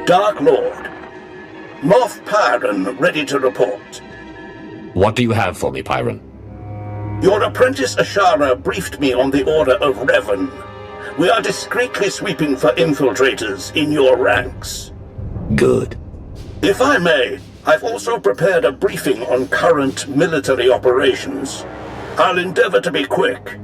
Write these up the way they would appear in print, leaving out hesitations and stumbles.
Dark Lord. Moff Pyron ready to report. What do you have for me, Pyron? Your apprentice Ashara briefed me on the order of Revan. We are discreetly sweeping for infiltrators in your ranks. Good. If I may, I've also prepared a briefing on current military operations. I'll endeavor to be quick.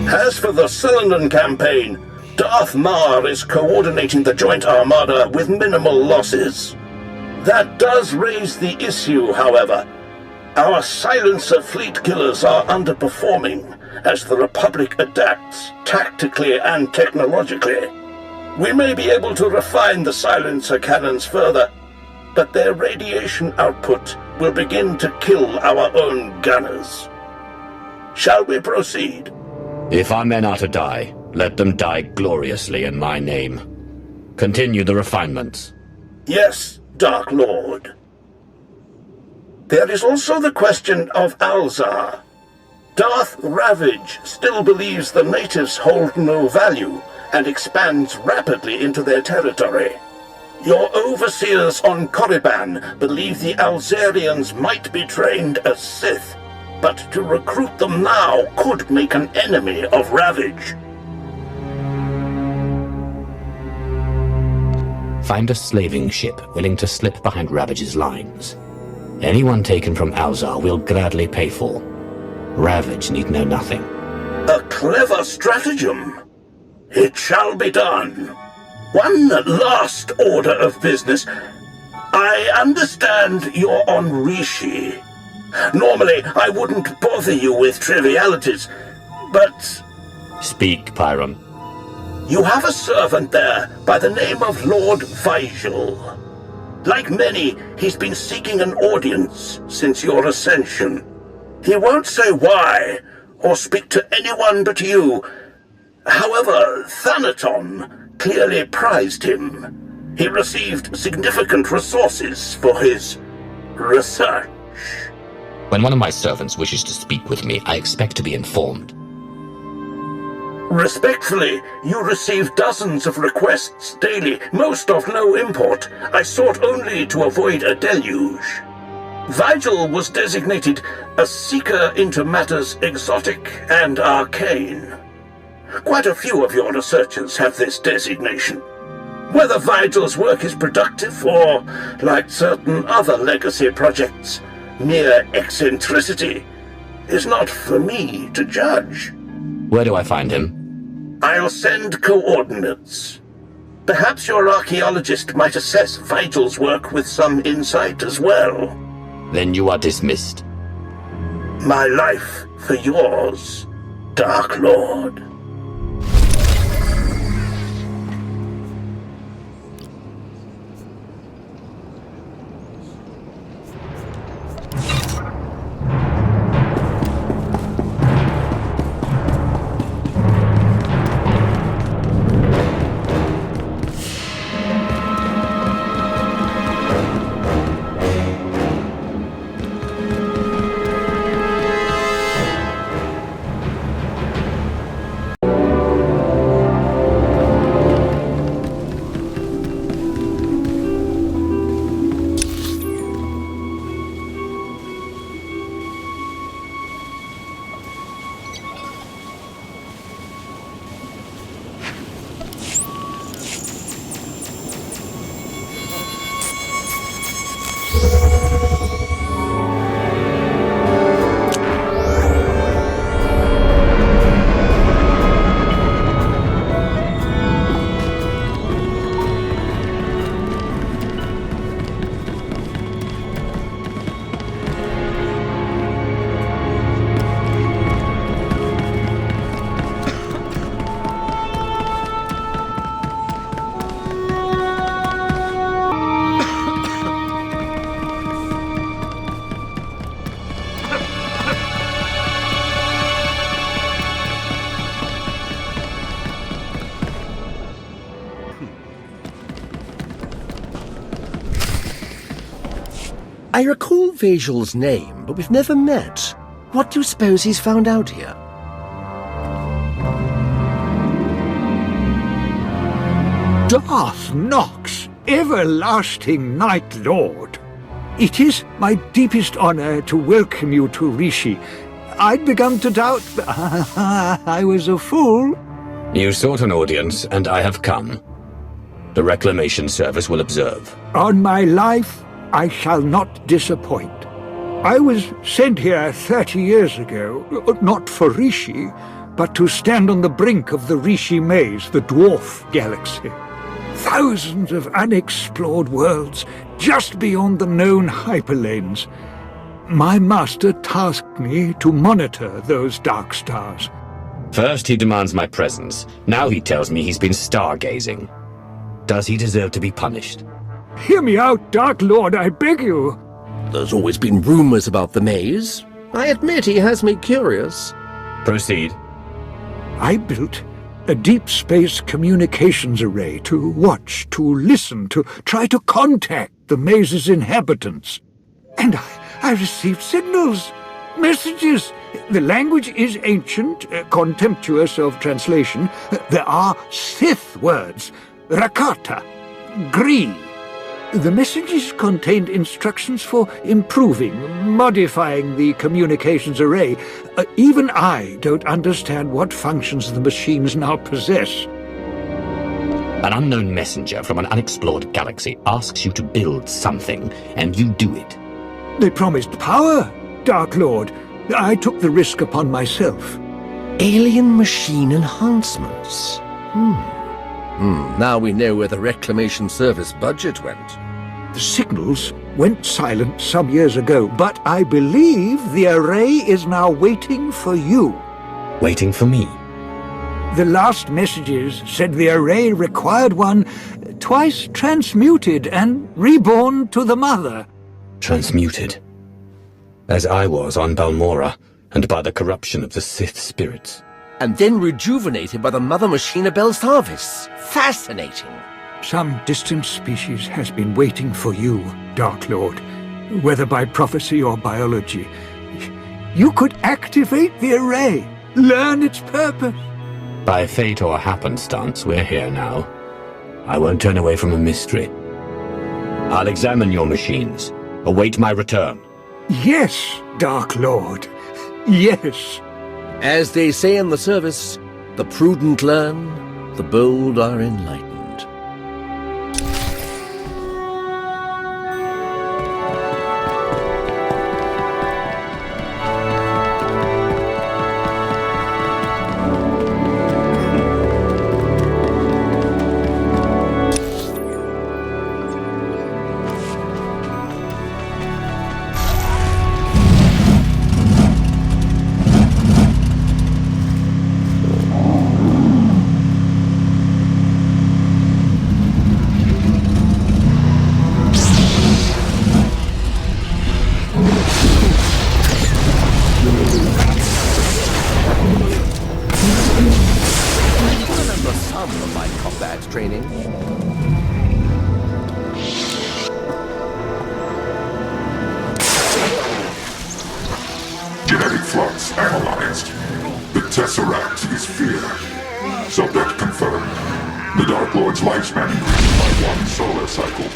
As for the Cylinder campaign, Darth Mar is coordinating the Joint Armada with minimal losses. That does raise the issue, however. Our silencer fleet killers are underperforming as the Republic adapts tactically and technologically. We may be able to refine the silencer cannons further, but their radiation output will begin to kill our own gunners. Shall we proceed? If our men are to die, let them die gloriously in my name. Continue the refinements. Yes, Dark Lord. There is also the question of Alzar. Darth Ravage still believes the natives hold no value and expands rapidly into their territory. Your overseers on Korriban believe the Alzarians might be trained as Sith, but to recruit them now could make an enemy of Ravage. Find a slaving ship willing to slip behind Ravage's lines. Anyone taken from Alzar will gladly pay for. Ravage need know nothing. A clever stratagem. It shall be done. One last order of business. I understand you're on Rishi. Normally, I wouldn't bother you with trivialities, but... Speak, Pyron. You have a servant there by the name of Lord Vigil. Like many, he's been seeking an audience since your ascension. He won't say why, or speak to anyone but you. However, Thanaton clearly prized him. He received significant resources for his research. When one of my servants wishes to speak with me, I expect to be informed. Respectfully, you receive dozens of requests daily, most of no import. I sought only to avoid a deluge. Vigil was designated a seeker into matters exotic and arcane. Quite a few of your researchers have this designation. Whether Vigil's work is productive or, like certain other legacy projects, mere eccentricity, is not for me to judge. Where do I find him? I'll send coordinates. Perhaps your archaeologist might assess Vigil's work with some insight as well. Then you are dismissed. My life for yours, Dark Lord. I recall Vigil's name, but we've never met. What do you suppose he's found out here? Darth Nox, everlasting Night Lord. It is my deepest honor to welcome you to Rishi. I'd begun to doubt I was a fool. You sought an audience, and I have come. The Reclamation Service will observe. On my life, I shall not disappoint. I was sent here 30 years ago, not for Rishi, but to stand on the brink of the Rishi Maze, the dwarf galaxy. Thousands of unexplored worlds just beyond the known hyperlanes. My master tasked me to monitor those dark stars. First he demands my presence. Now he tells me he's been stargazing. Does he deserve to be punished? Hear me out, Dark Lord, I beg you. There's always been rumors about the maze. I admit he has me curious. Proceed. I built a deep space communications array to watch, to listen, to try to contact the maze's inhabitants. And I received signals, messages. The language is ancient, contemptuous of translation. There are Sith words, Rakata, Gree. The messages contained instructions for improving, modifying the communications array. Even I don't understand what functions the machines now possess. An unknown messenger from an unexplored galaxy asks you to build something, and you do it. They promised power, Dark Lord. I took the risk upon myself. Alien machine enhancements. Now we know where the Reclamation Service budget went. The signals went silent some years ago, but I believe the array is now waiting for you. Waiting for me? The last messages said the array required one twice transmuted and reborn to the mother. Transmuted? As I was on Balmora, and by the corruption of the Sith spirits. And then rejuvenated by the mother machine of Belsavis. Fascinating. Some distant species has been waiting for you, Dark Lord, whether by prophecy or biology. You could activate the array, learn its purpose. By fate or happenstance, we're here now. I won't turn away from a mystery. I'll examine your machines. Await my return. Yes, Dark Lord. Yes. As they say in the service, the prudent learn, the bold are enlightened. Genetic flux analyzed. The Tesseract is fear. Subject confirmed. The Dark Lord's lifespan increased by 1 solar cycle.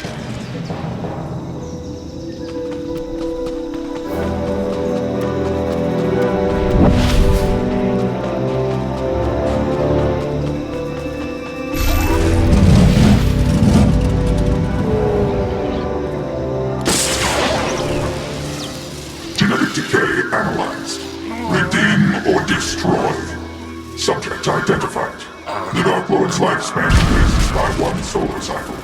Genetic decay analyzed. Redeem or destroy. Subject identified. The Dark Lord's lifespan increases by 1 solar cycle.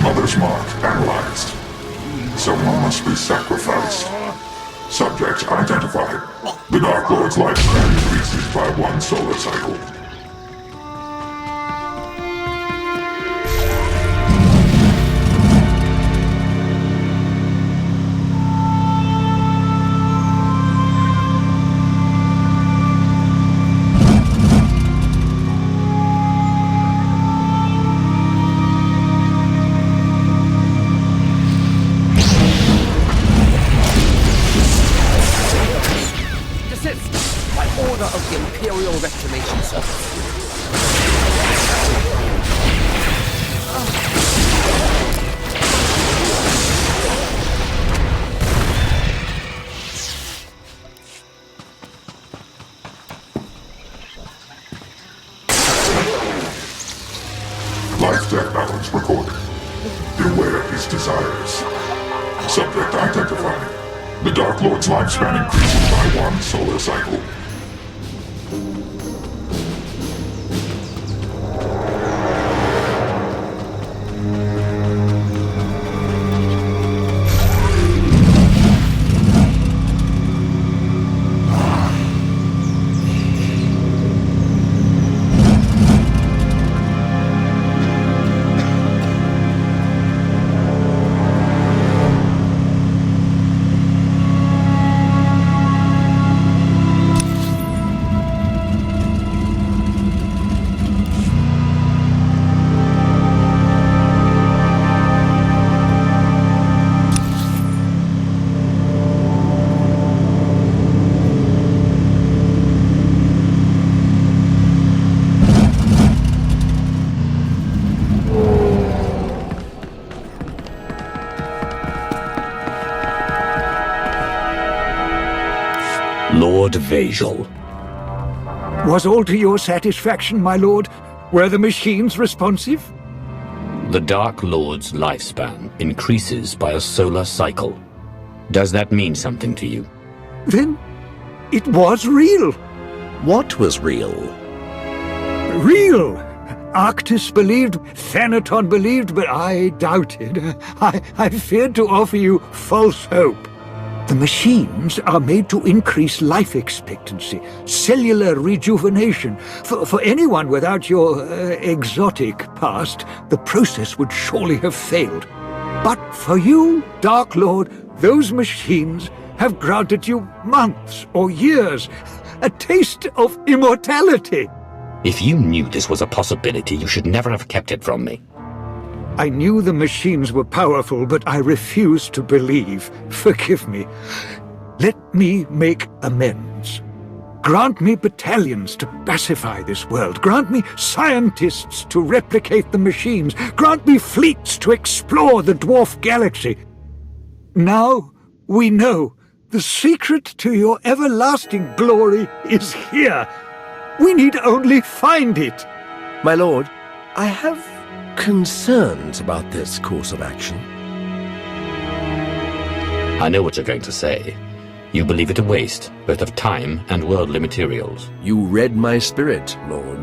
Mother's mark analyzed. Someone must be sacrificed. Subject identified. The Dark Lord's lifespan increases by 1 solar cycle. Imperial Reclamation Service. Life-death balance recorded. Beware his desires. Subject identified. The Dark Lord's lifespan increases by 1 solar cycle. Lord Vajal. Was all to your satisfaction, my lord? Were the machines responsive? The Dark Lord's lifespan increases by a solar cycle. Does that mean something to you? Then it was real. What was real? Real! Arctis believed, Thanaton believed, but I doubted. I feared to offer you false hope. The machines are made to increase life expectancy, cellular rejuvenation. For anyone without your exotic past, the process would surely have failed. But for you, Dark Lord, those machines have granted you months or years, a taste of immortality. If you knew this was a possibility, you should never have kept it from me. I knew the machines were powerful, but I refused to believe. Forgive me. Let me make amends. Grant me battalions to pacify this world. Grant me scientists to replicate the machines. Grant me fleets to explore the dwarf galaxy. Now we know the secret to your everlasting glory is here. We need only find it. My lord, I have concerns about this course of action. I know what you're going to say. You believe it a waste, both of time and worldly materials. You read my spirit, Lord.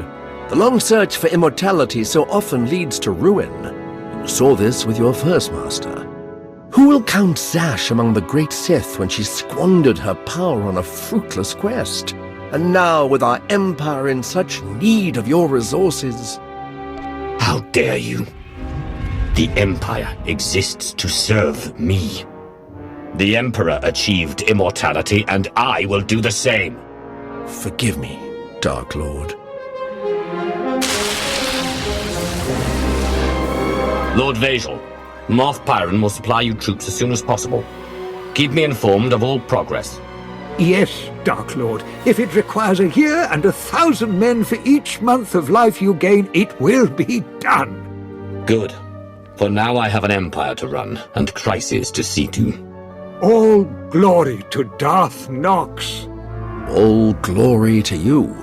The long search for immortality so often leads to ruin. You saw this with your first master. Who will count Zash among the great Sith when she squandered her power on a fruitless quest? And now, with our empire in such need of your resources... How dare you? The Empire exists to serve me. The Emperor achieved immortality, and I will do the same. Forgive me, Dark Lord. Lord Vajal, Moff Pyron will supply you troops as soon as possible. Keep me informed of all progress. Yes, Dark Lord. If it requires a year and 1,000 men for each month of life you gain, it will be done. Good. For now I have an empire to run, and crises to see to. All glory to Darth Nox. All glory to you.